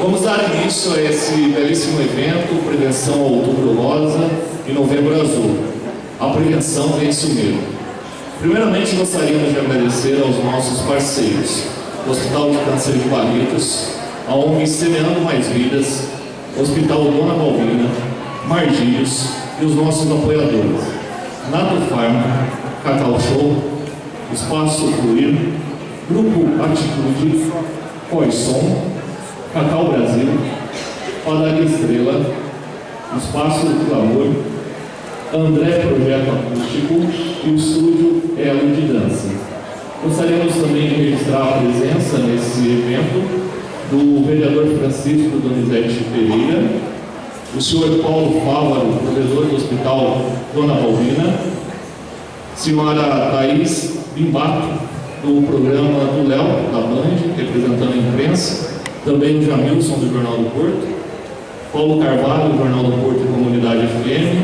Vamos dar início a esse belíssimo evento, Prevenção ao Outubro Rosa e Novembro Azul. A prevenção vence o medo. Primeiramente, gostaríamos de agradecer aos nossos parceiros, o Hospital de Câncer de Barretos, a ONG Semeando Mais Vidas, o Hospital Dona Balbina, Margírios e os nossos apoiadores, Nato Farma, Cacau Show, Espaço Fluir, Grupo Atitude, Coisson, Cacau Brasil, Padaria Estrela, Espaço do Clamor, André Projeto Acústico e o Estúdio Elo de Dança. Gostaríamos também de registrar a presença nesse evento do vereador Francisco Donizete Pereira, o senhor Paulo Fávaro, provedor do Hospital Dona Balbina, senhora Thaís Bimbato, do programa do Léo, da Band, representando a imprensa, também o Jamilson, do Jornal do Porto, Paulo Carvalho, do Jornal do Porto e Comunidade FM,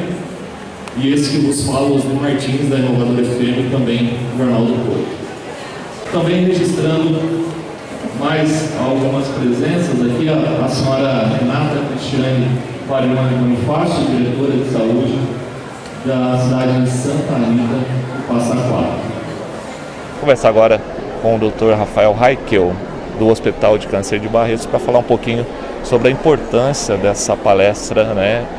e esse que vos fala, Osni Martins, da Inovadora FM, também do Jornal do Porto. Também registrando mais algumas presenças aqui, a senhora Renata Cristiane Varione Bonifácio, diretora de saúde da cidade de Santa Anita do Passa Quatro. Vou conversar agora com o Dr. Rafael Raikel, do Hospital de Câncer de Barretos, para falar um pouquinho sobre a importância dessa palestra,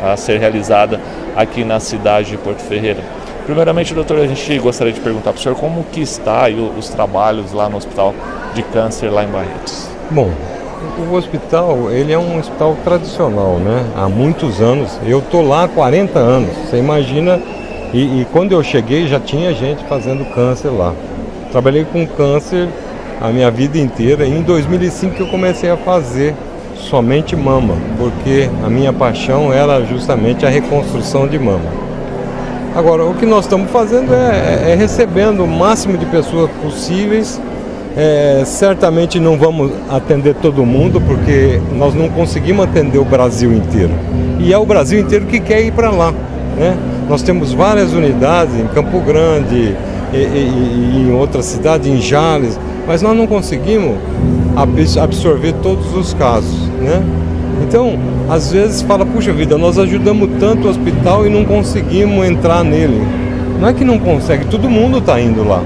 a ser realizada aqui na cidade de Porto Ferreira. Primeiramente, doutor, a gente gostaria de perguntar para o senhor como que está aí os trabalhos lá no Hospital de Câncer lá em Barretos. Bom, o hospital, ele é um hospital tradicional, há muitos anos. Eu estou lá há 40 anos, você imagina, e quando eu cheguei já tinha gente fazendo câncer lá. Trabalhei com câncer a minha vida inteira e em 2005 eu comecei a fazer somente mama, porque a minha paixão era justamente a reconstrução de mama. Agora, o que nós estamos fazendo é recebendo o máximo de pessoas possíveis. Certamente não vamos atender todo mundo, porque nós não conseguimos atender o Brasil inteiro. E é o Brasil inteiro que quer ir para lá, Nós temos várias unidades em Campo Grande e em outras cidades, em Jales, mas nós não conseguimos absorver todos os casos, Então, às vezes fala, puxa vida, nós ajudamos tanto o hospital e não conseguimos entrar nele. Não é que não consegue, todo mundo está indo lá.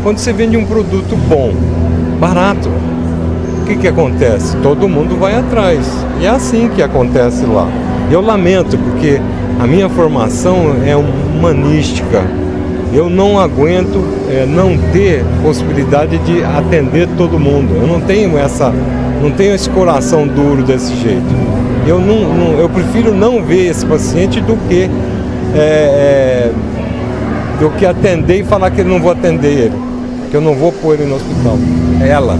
Quando você vende um produto bom, barato, o que acontece? Todo mundo vai atrás. E é assim que acontece lá. Eu lamento, porque a minha formação é humanística. Eu não aguento não ter possibilidade de atender todo mundo. Eu não tenho esse coração duro desse jeito. Eu prefiro não ver esse paciente do que atender e falar que eu não vou atender ele, que eu não vou pôr ele no hospital. Ela,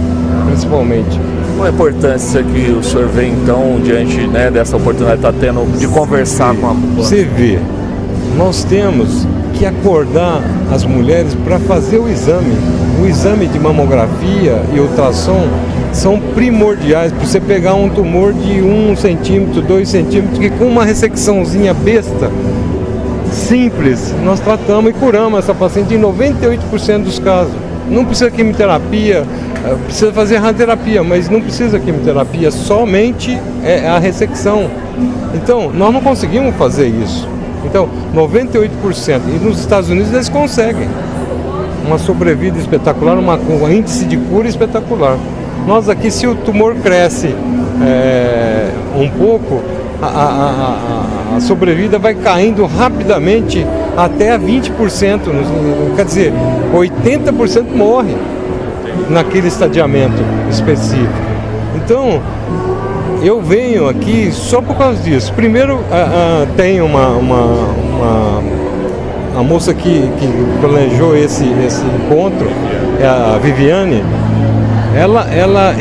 principalmente. Qual a importância que o senhor vê, então, diante dessa oportunidade que está tendo de conversar com a população? Você vê, nós temos que acordar as mulheres para fazer o exame. O exame de mamografia e ultrassom são primordiais para você pegar um tumor de 1 centímetro, 2 centímetros, que com uma ressecçãozinha besta, simples, nós tratamos e curamos essa paciente em 98% dos casos. Não precisa quimioterapia, precisa fazer radioterapia, mas não precisa quimioterapia, somente a ressecção. Então, nós não conseguimos fazer isso. Então, 98%. E nos Estados Unidos eles conseguem uma sobrevida espetacular, um índice de cura espetacular. Nós aqui, se o tumor cresce um pouco, a sobrevida vai caindo rapidamente até a 20%. Quer dizer, 80% morre naquele estadiamento específico. Então, eu venho aqui só por causa disso. Primeiro, tem a moça que planejou esse encontro, a Viviane.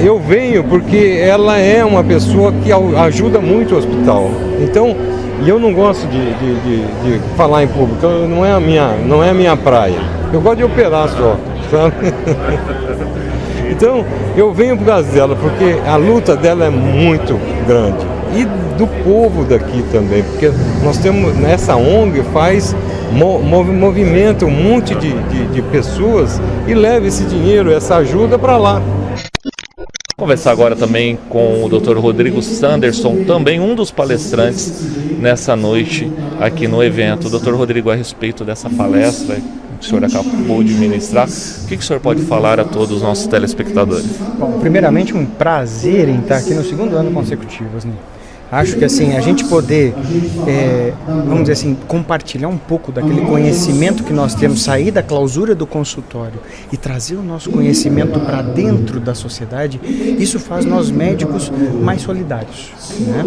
Eu venho porque ela é uma pessoa que ajuda muito o hospital. Então, e eu não gosto de falar em público, não é a minha praia. Eu gosto de operar só, sabe? Então, eu venho por causa dela, porque a luta dela é muito grande. E do povo daqui também, porque nós temos, nessa ONG faz movimento, um monte de pessoas e leva esse dinheiro, essa ajuda para lá. Conversar agora também com o Dr. Rodrigo Sanderson, também um dos palestrantes nessa noite aqui no evento. Dr. Rodrigo, a respeito dessa palestra que o senhor acabou de ministrar, o que o senhor pode falar a todos os nossos telespectadores? Bom, primeiramente, um prazer em estar aqui no segundo ano consecutivo, né? Acho que assim, a gente poder, vamos dizer assim, compartilhar um pouco daquele conhecimento que nós temos, sair da clausura do consultório e trazer o nosso conhecimento para dentro da sociedade, isso faz nós médicos mais solidários, né?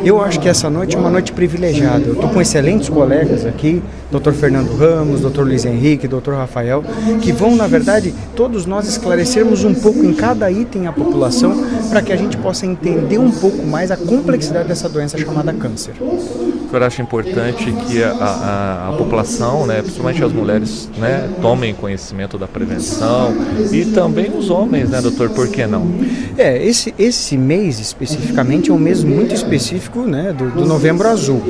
Eu acho que essa noite é uma noite privilegiada. Eu estou com excelentes colegas aqui, Dr. Fernando Ramos, Dr. Luiz Henrique, Dr. Rafael, que vão, na verdade, todos nós esclarecermos um pouco em cada item a população para que a gente possa entender um pouco mais a complexidade dessa doença chamada câncer. O senhor acha importante que a população, né, principalmente as mulheres, né, tomem conhecimento da prevenção e também os homens, né, doutor? Por que não? Esse mês especificamente é um mês muito específico, né, do Novembro Azul.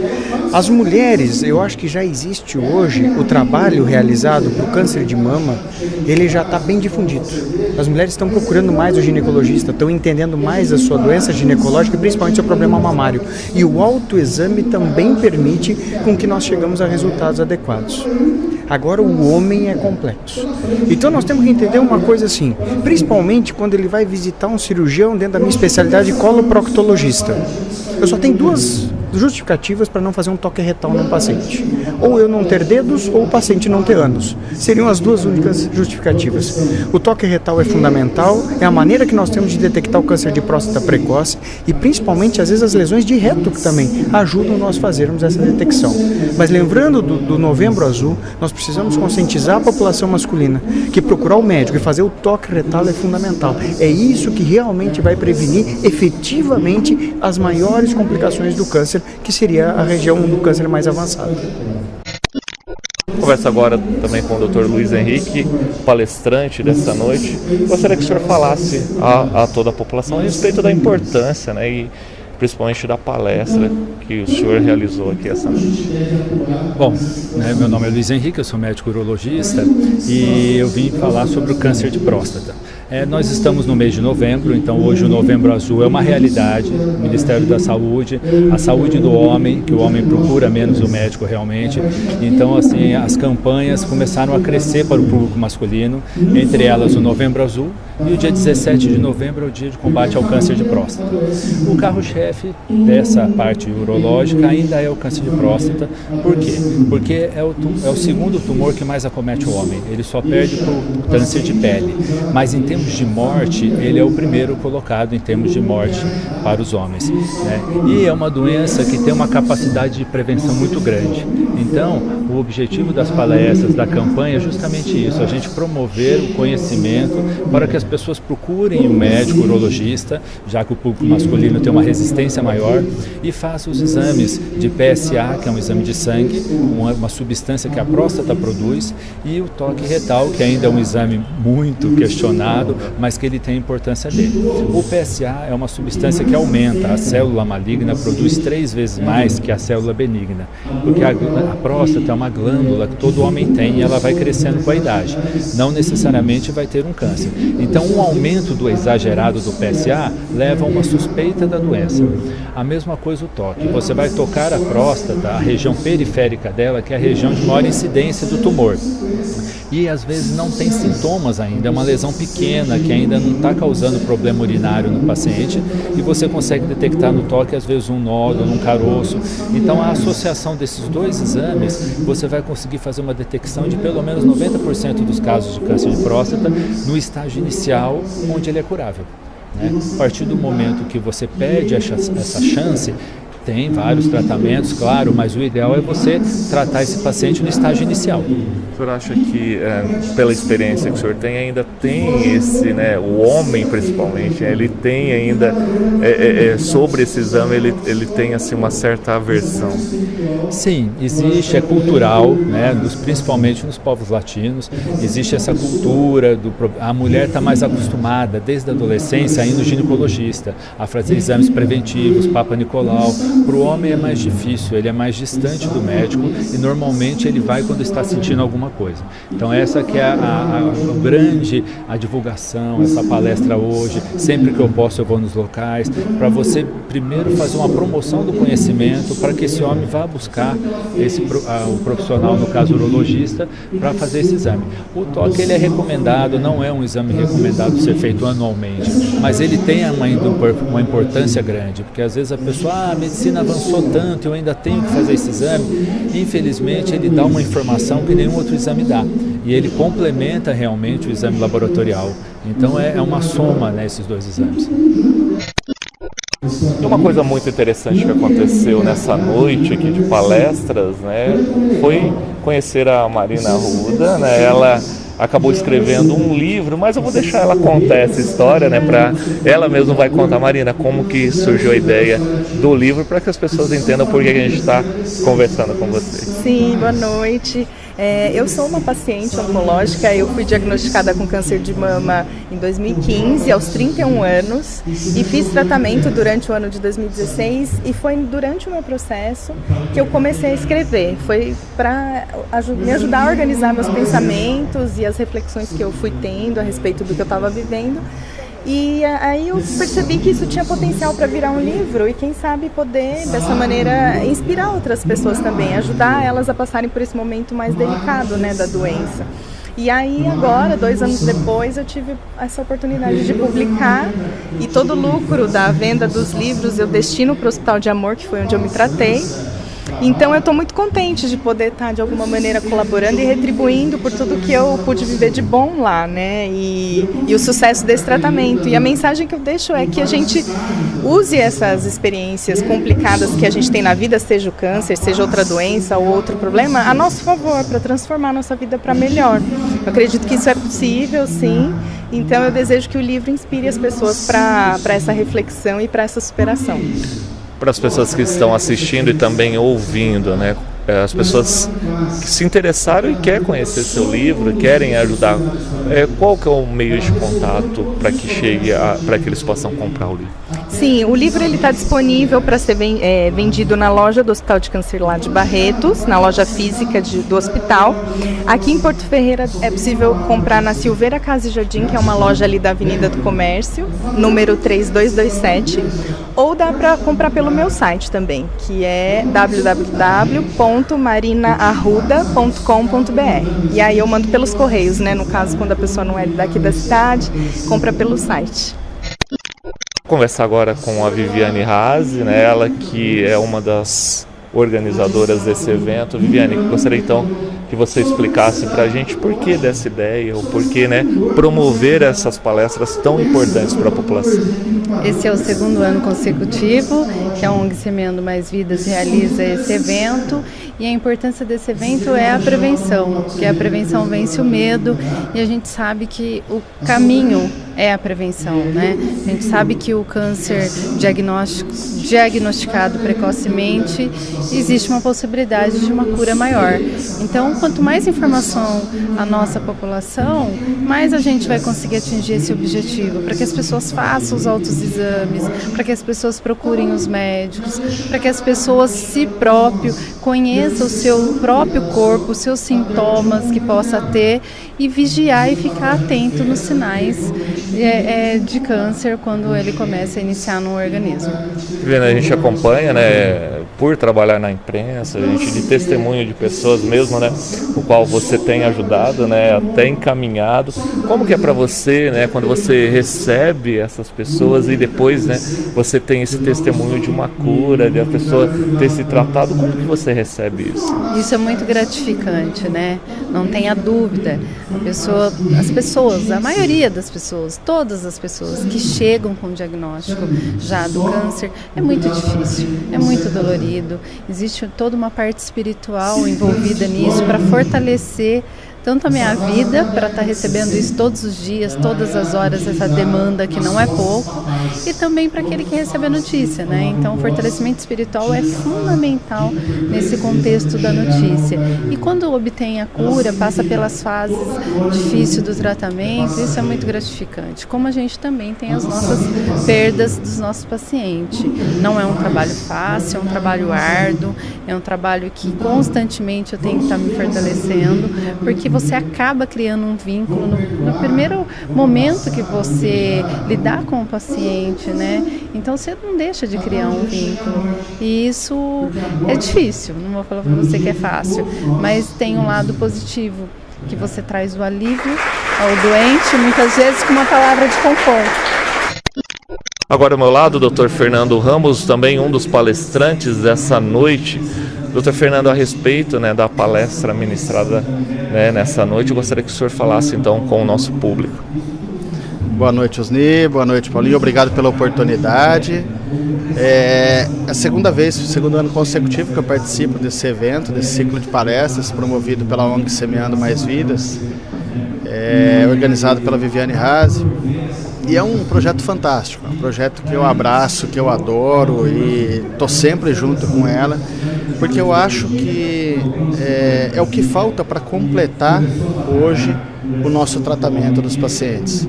As mulheres, eu acho que já existe hoje o trabalho realizado para o câncer de mama, ele já está bem difundido. As mulheres estão procurando mais o ginecologista, estão entendendo mais a sua doença ginecológica e principalmente seu problema mamário. E o autoexame também permite com que nós chegamos a resultados adequados. Agora o homem é complexo. Então nós temos que entender uma coisa assim, principalmente quando ele vai visitar um cirurgião dentro da minha especialidade coloproctologista. Eu só tenho duas justificativas para não fazer um toque retal num paciente. Ou eu não ter dedos ou o paciente não ter ânus. Seriam as duas únicas justificativas. O toque retal é fundamental, é a maneira que nós temos de detectar o câncer de próstata precoce e principalmente às vezes as lesões de reto que também ajudam nós a fazermos essa detecção. Mas lembrando do Novembro Azul, nós precisamos conscientizar a população masculina que procurar o médico e fazer o toque retal é fundamental. É isso que realmente vai prevenir efetivamente as maiores complicações do câncer, que seria a região do câncer mais avançado. Conversa agora também com o Dr. Luiz Henrique, palestrante dessa noite. Gostaria que o senhor falasse a toda a população a respeito da importância, né, e principalmente da palestra que o senhor realizou aqui essa noite. Bom, meu nome é Luiz Henrique, eu sou médico urologista e eu vim falar sobre o câncer de próstata. Nós estamos no mês de novembro, então hoje o Novembro Azul é uma realidade. O Ministério da Saúde, a saúde do homem, que o homem procura menos o médico realmente. Então, assim, as campanhas começaram a crescer para o público masculino, entre elas o Novembro Azul e o dia 17 de novembro é o dia de combate ao câncer de próstata. O carro-chefe dessa parte urológica ainda é o câncer de próstata. Por quê? Porque é o segundo tumor que mais acomete o homem. Ele só perde para o câncer de pele, mas em termos de morte, ele é o primeiro colocado em termos de morte para os homens, né? E é uma doença que tem uma capacidade de prevenção muito grande. Então, o objetivo das palestras, da campanha é justamente isso, a gente promover o conhecimento para que as pessoas procurem um médico urologista, já que o público masculino tem uma resistência maior, e faça os exames de PSA, que é um exame de sangue, uma substância que a próstata produz, e o toque retal, que ainda é um exame muito questionado, mas que ele tem a importância dele. O PSA é uma substância que aumenta, a célula maligna produz 3 vezes mais que a célula benigna, porque a próstata é uma glândula que todo homem tem e ela vai crescendo com a idade, não necessariamente vai ter um câncer. Então um aumento do exagerado do PSA leva a uma suspeita da doença. A mesma coisa o toque, você vai tocar a próstata, a região periférica dela, que é a região de maior incidência do tumor. E às vezes não tem sintomas ainda, é uma lesão pequena que ainda não está causando problema urinário no paciente e você consegue detectar no toque às vezes um nódulo, um caroço. Então a associação desses dois exames, você vai conseguir fazer uma detecção de pelo menos 90% dos casos de câncer de próstata no estágio inicial, onde ele é curável, né? A partir do momento que você perde essa chance, tem vários tratamentos, claro, mas o ideal é você tratar esse paciente no estágio inicial. O senhor acha que, pela experiência que o senhor tem, ainda tem esse, né, o homem principalmente, ele tem ainda, sobre esse exame, ele tem assim, uma certa aversão? Sim, existe, é cultural, né, principalmente nos povos latinos, existe essa cultura, a mulher está mais acostumada, desde a adolescência, a ir no ginecologista, a fazer exames preventivos, Papa Nicolau, Para o homem é mais difícil, ele é mais distante do médico e normalmente ele vai quando está sentindo alguma coisa. Então essa que é a divulgação, essa palestra hoje, sempre que eu posso eu vou nos locais, para você primeiro fazer uma promoção do conhecimento, para que esse homem vá buscar o profissional, no caso o urologista, para fazer esse exame. O toque ele é recomendado, não é um exame recomendado ser feito anualmente, mas ele tem uma importância grande, porque às vezes a pessoa, a medicina avançou tanto, eu ainda tenho que fazer esse exame. Infelizmente ele dá uma informação que nenhum outro exame dá, e ele complementa realmente o exame laboratorial. Então é uma soma, né, esses dois exames. E uma coisa muito interessante que aconteceu nessa noite aqui de palestras, né, foi conhecer a Marina Arruda, né, ela acabou escrevendo um livro, mas eu vou deixar ela contar essa história, né, para ela mesma vai contar. Marina, como que surgiu a ideia do livro, para que as pessoas entendam por que a gente está conversando com você. Sim, boa noite. Eu sou uma paciente oncológica, eu fui diagnosticada com câncer de mama em 2015, aos 31 anos, e fiz tratamento durante o ano de 2016, e foi durante o meu processo que eu comecei a escrever. Foi para me ajudar a organizar meus pensamentos e as reflexões que eu fui tendo a respeito do que eu estava vivendo. E aí eu percebi que isso tinha potencial para virar um livro e quem sabe poder, dessa maneira, inspirar outras pessoas também, ajudar elas a passarem por esse momento mais delicado, né, da doença. E aí agora, 2 anos depois, eu tive essa oportunidade de publicar, e todo o lucro da venda dos livros eu destino para o Hospital de Amor, que foi onde eu me tratei. Então eu estou muito contente de poder estar de alguma maneira colaborando e retribuindo por tudo que eu pude viver de bom lá, né? E o sucesso desse tratamento. E a mensagem que eu deixo é que a gente use essas experiências complicadas que a gente tem na vida, seja o câncer, seja outra doença ou outro problema, a nosso favor, para transformar a nossa vida para melhor. Eu acredito que isso é possível, sim. Então eu desejo que o livro inspire as pessoas para essa reflexão e para essa superação. Para as pessoas que estão assistindo e também ouvindo, né? As pessoas que se interessaram e querem conhecer seu livro, querem ajudar, qual que é o meio de contato para que chegue, para que eles possam comprar o livro? Sim, o livro está disponível para ser vendido na loja do Hospital de Câncer lá de Barretos, na loja física do hospital. Aqui em Porto Ferreira é possível comprar na Silveira Casa e Jardim, que é uma loja ali da Avenida do Comércio, número 3227, ou dá para comprar pelo meu site também, que é www.marinaarruda.com.br. E aí eu mando pelos correios, né? No caso, quando a pessoa não é daqui da cidade, compra pelo site. Vou conversar agora com a Viviane Razi, né? Ela que é uma das organizadoras desse evento. Viviane, gostaria então que você explicasse para a gente por que dessa ideia, ou por que, né, promover essas palestras tão importantes para a população. Esse é o 2º ano consecutivo que a ONG Semeando Mais Vidas realiza esse evento, e a importância desse evento é a prevenção, porque a prevenção vence o medo, e a gente sabe que o caminho é a prevenção, né? A gente sabe que o câncer diagnosticado precocemente, existe uma possibilidade de uma cura maior. Então, quanto mais informação a nossa população, mais a gente vai conseguir atingir esse objetivo, para que as pessoas façam os autoexames, para que as pessoas procurem os médicos, para que as pessoas si próprio conheçam o seu próprio corpo, os seus sintomas que possa ter, e vigiar e ficar atento nos sinais de câncer quando ele começa a iniciar no organismo. A gente acompanha, né, por trabalhar na imprensa, a gente de testemunho de pessoas mesmo, né, o qual você tem ajudado, né, até encaminhado. Como que é para você, né, quando você recebe essas pessoas e depois, né, você tem esse testemunho de uma cura, de a pessoa ter se tratado, como que você recebe isso? Isso é muito gratificante, né? Não tenha dúvida. A maioria das pessoas, todas as pessoas que chegam com o diagnóstico já do câncer, é muito difícil, é muito dolorido. Existe toda uma parte espiritual envolvida nisso para fortalecer, tanto a minha vida, para estar recebendo isso todos os dias, todas as horas, essa demanda que não é pouco, e também para aquele que recebe a notícia, né? Então, o fortalecimento espiritual é fundamental nesse contexto da notícia. E quando obtém a cura, passa pelas fases difíceis do tratamento, isso é muito gratificante. Como a gente também tem as nossas perdas dos nossos pacientes. Não é um trabalho fácil, é um trabalho árduo, é um trabalho que constantemente eu tenho que estar me fortalecendo, porque você acaba criando um vínculo no primeiro momento que você lidar com o paciente, né? Então você não deixa de criar um vínculo. E isso é difícil, não vou falar para você que é fácil, mas tem um lado positivo, que você traz o alívio ao doente, muitas vezes com uma palavra de conforto. Agora ao meu lado, o Dr. Fernando Ramos, também um dos palestrantes dessa noite. Dr. Fernando, a respeito, né, da palestra ministrada, né, nessa noite, eu gostaria que o senhor falasse então com o nosso público. Boa noite, Osni. Boa noite, Paulinho. Obrigado pela oportunidade. É a segundo ano consecutivo que eu participo desse evento, desse ciclo de palestras promovido pela ONG Semeando Mais Vidas, organizado pela Viviane Razi. E é um projeto fantástico, é um projeto que eu abraço, que eu adoro e estou sempre junto com ela, porque eu acho que é o que falta para completar hoje o nosso tratamento dos pacientes.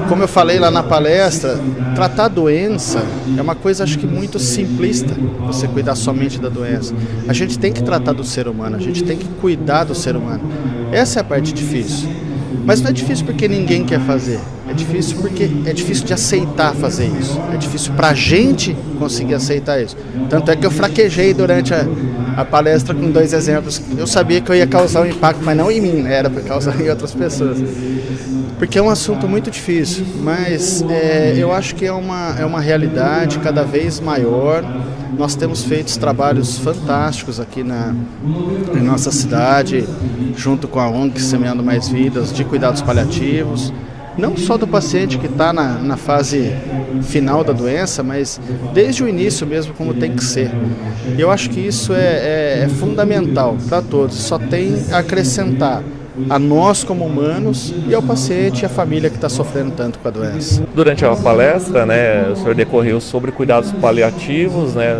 Como eu falei lá na palestra, tratar a doença é uma coisa, acho que muito simplista, você cuidar somente da doença. A gente tem que tratar do ser humano, a gente tem que cuidar do ser humano. Essa é a parte difícil. Mas não é difícil porque ninguém quer fazer. É difícil porque é difícil de aceitar fazer isso. É difícil para a gente conseguir aceitar isso. Tanto é que eu fraquejei durante a palestra com 2 exemplos. Eu sabia que eu ia causar um impacto, mas não em mim, né? Era para causar em outras pessoas. Porque é um assunto muito difícil, mas eu acho que é uma realidade cada vez maior. Nós temos feito trabalhos fantásticos aqui em nossa cidade, junto com a ONG Semeando Mais Vidas, de cuidados paliativos. Não só do paciente que está na fase final da doença, mas desde o início mesmo, como tem que ser. E eu acho que isso é fundamental para todos, só tem a acrescentar a nós como humanos e ao paciente e à família que está sofrendo tanto com a doença. Durante a palestra, né, o senhor decorreu sobre cuidados paliativos, né,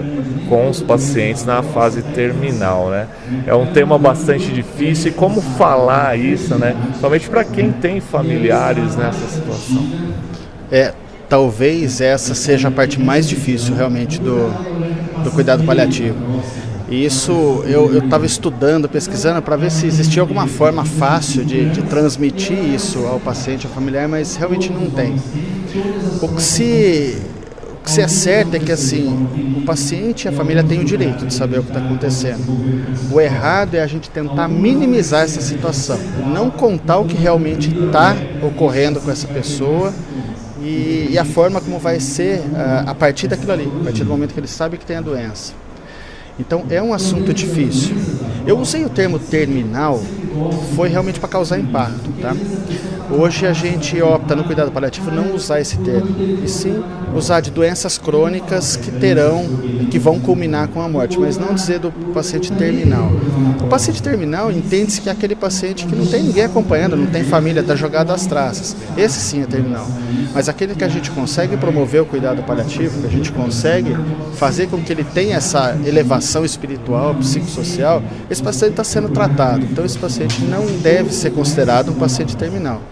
com os pacientes na fase terminal, né? É um tema bastante difícil, e como falar isso, né, somente para quem tem familiares nessa situação? Talvez essa seja a parte mais difícil realmente do cuidado paliativo. E isso eu estava estudando, pesquisando para ver se existia alguma forma fácil de transmitir isso ao paciente, ao familiar, mas realmente não tem. O que se é certo é que assim, o paciente e a família têm o direito de saber o que está acontecendo. O errado é a gente tentar minimizar essa situação, não contar o que realmente está ocorrendo com essa pessoa e a forma como vai ser a partir daquilo ali, a partir do momento que ele sabe que tem a doença. Então é um assunto difícil. Eu usei o termo terminal, foi realmente para causar impacto, tá? Hoje a gente opta no cuidado paliativo não usar esse termo, e sim usar de doenças crônicas que vão culminar com a morte, mas não dizer do paciente terminal. O paciente terminal entende-se que é aquele paciente que não tem ninguém acompanhando, não tem família, está jogado às traças. Esse sim é terminal. Mas aquele que a gente consegue promover o cuidado paliativo, que a gente consegue fazer com que ele tenha essa elevação espiritual, psicossocial, esse paciente está sendo tratado. Então esse paciente não deve ser considerado um paciente terminal.